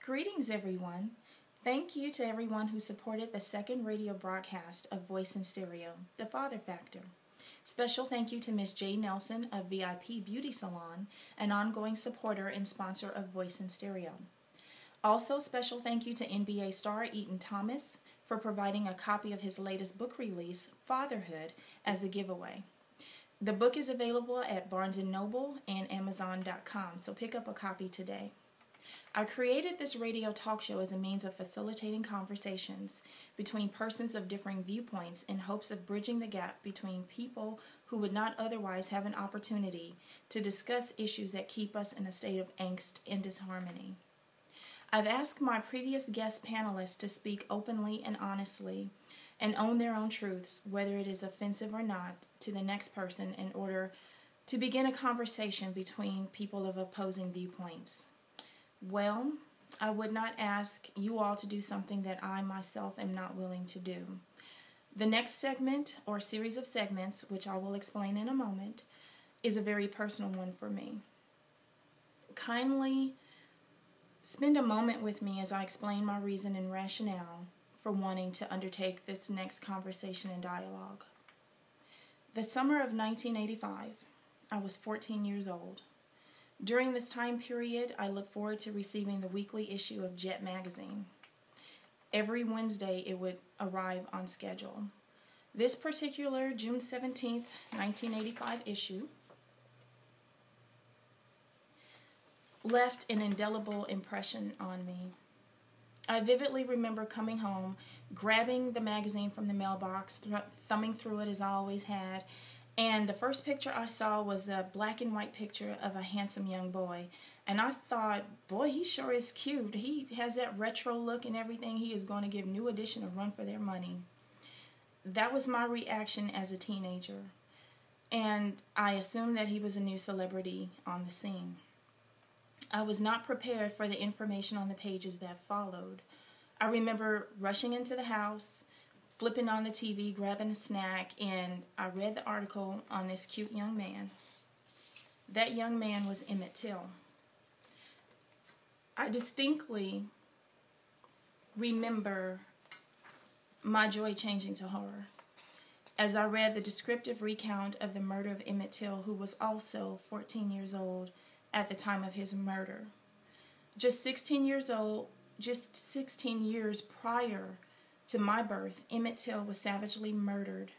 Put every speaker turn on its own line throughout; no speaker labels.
Greetings, everyone. Thank you to everyone who supported the second radio broadcast of Voice in Stereo, The Father Factor. Special thank you to Miss J. Nelson of VIP Beauty Salon, an ongoing supporter and sponsor of Voice in Stereo. Also, special thank you to NBA star Eaton Thomas for providing a copy of his latest book release, Fatherhood, as a giveaway. The book is available at Barnes & Noble and Amazon.com, so pick up a copy today. I created this radio talk show as a means of facilitating conversations between persons of differing viewpoints in hopes of bridging the gap between people who would not otherwise have an opportunity to discuss issues that keep us in a state of angst and disharmony. I've asked my previous guest panelists to speak openly and honestly and own their own truths, whether it is offensive or not, to the next person in order to begin a conversation between people of opposing viewpoints. Well, I would not ask you all to do something that I myself am not willing to do. The next segment, or series of segments, which I will explain in a moment, is a very personal one for me. Kindly spend a moment with me as I explain my reason and rationale for wanting to undertake this next conversation and dialogue. The summer of 1985, I was 14 years old. During this time period, I look forward to receiving the weekly issue of Jet magazine. Every Wednesday, it would arrive on schedule. This particular June 17th, 1985 issue left an indelible impression on me. I vividly remember coming home, grabbing the magazine from the mailbox, thumbing through it as I always had, and the first picture I saw was a black and white picture of a handsome young boy. And I thought, boy, he sure is cute. He has that retro look and everything. He is going to give New Edition a run for their money. That was my reaction as a teenager. And I assumed that he was a new celebrity on the scene. I was not prepared for the information on the pages that followed. I remember rushing into the house, flipping on the TV, grabbing a snack, and I read the article on this cute young man. That young man was Emmett Till. I distinctly remember my joy changing to horror as I read the descriptive recount of the murder of Emmett Till, who was also 14 years old at the time of his murder. Just 16 years prior to my birth, Emmett Till was savagely murdered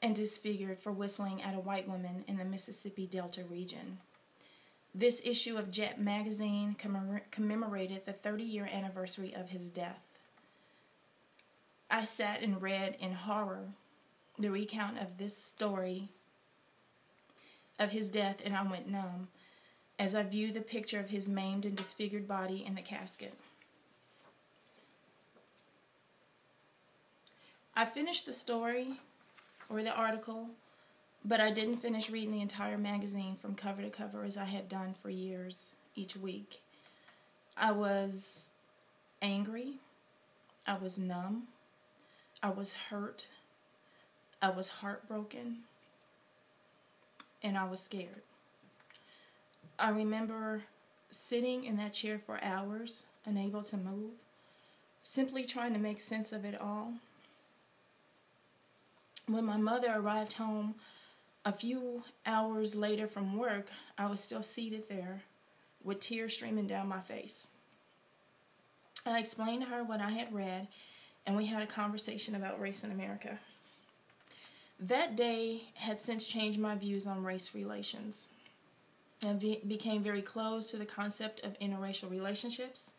and disfigured for whistling at a white woman in the Mississippi Delta region. This issue of Jet magazine commemorated the 30-year anniversary of his death. I sat and read in horror the recount of this story of his death, and I went numb as I viewed the picture of his maimed and disfigured body in the casket. I finished the story or the article, but I didn't finish reading the entire magazine from cover to cover as I had done for years each week. I was angry, I was numb, I was hurt, I was heartbroken, and I was scared. I remember sitting in that chair for hours, unable to move, simply trying to make sense of it all. When my mother arrived home a few hours later from work, I was still seated there with tears streaming down my face. I explained to her what I had read, and we had a conversation about race in America. That day had since changed my views on race relations. I became very close to the concept of interracial relationships.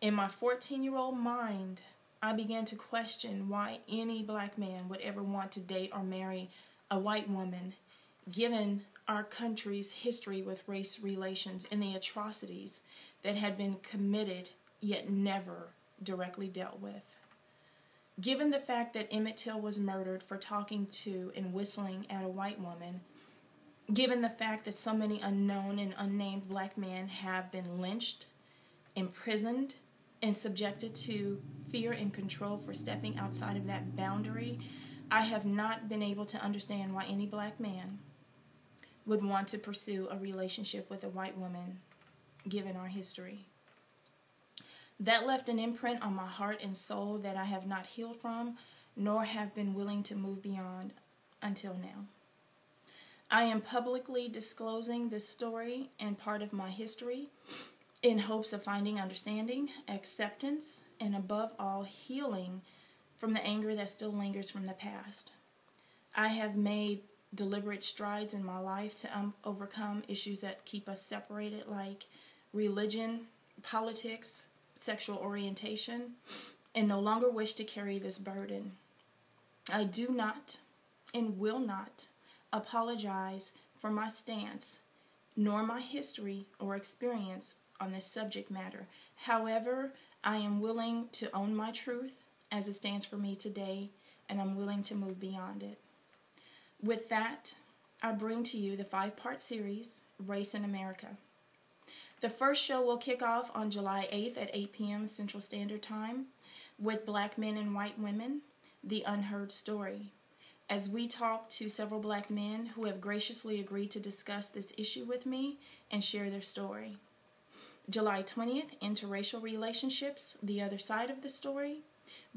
In my 14-year-old mind, I began to question why any black man would ever want to date or marry a white woman, given our country's history with race relations and the atrocities that had been committed yet never directly dealt with. Given the fact that Emmett Till was murdered for talking to and whistling at a white woman, given the fact that so many unknown and unnamed black men have been lynched, imprisoned, and subjected to fear and control for stepping outside of that boundary, I have not been able to understand why any black man would want to pursue a relationship with a white woman, given our history. That left an imprint on my heart and soul that I have not healed from, nor have been willing to move beyond until now. I am publicly disclosing this story and part of my history in hopes of finding understanding, acceptance, and above all, healing from the anger that still lingers from the past. I have made deliberate strides in my life to overcome issues that keep us separated, like religion, politics, sexual orientation, and no longer wish to carry this burden. I do not and will not apologize for my stance, nor my history or experience on this subject matter. However, I am willing to own my truth as it stands for me today, and I'm willing to move beyond it. With that, I bring to you the 5-part series, Race in America. The first show will kick off on July 8th at 8 p.m. Central Standard Time with Black Men and White Women, The Unheard Story, as we talk to several black men who have graciously agreed to discuss this issue with me and share their story. July 20th, Interracial Relationships, The Other Side of the Story.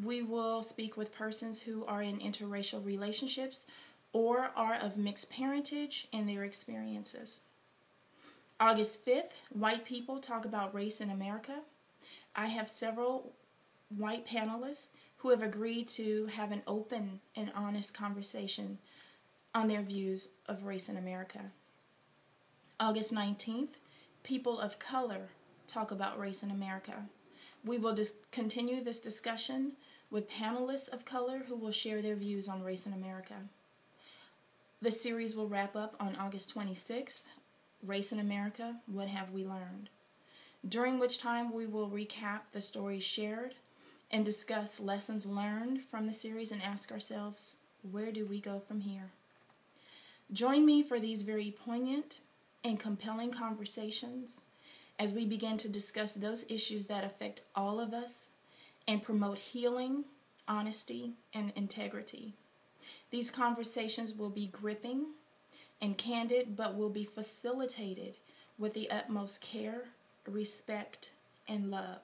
We will speak with persons who are in interracial relationships or are of mixed parentage and their experiences. August 5th, White People Talk About Race in America. I have several white panelists who have agreed to have an open and honest conversation on their views of race in America. August 19th, People of Color Talk About Race in America. We will continue this discussion with panelists of color who will share their views on race in America. The series will wrap up on August 26th, Race in America, What Have We Learned? During which time we will recap the stories shared and discuss lessons learned from the series and ask ourselves, where do we go from here? Join me for these very poignant and compelling conversations as we begin to discuss those issues that affect all of us and promote healing, honesty, and integrity. These conversations will be gripping and candid, but will be facilitated with the utmost care, respect, and love.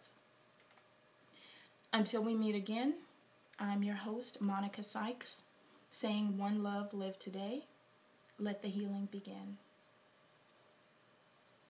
Until we meet again, I'm your host, Monica Sykes, saying one love, live today. Let the healing begin.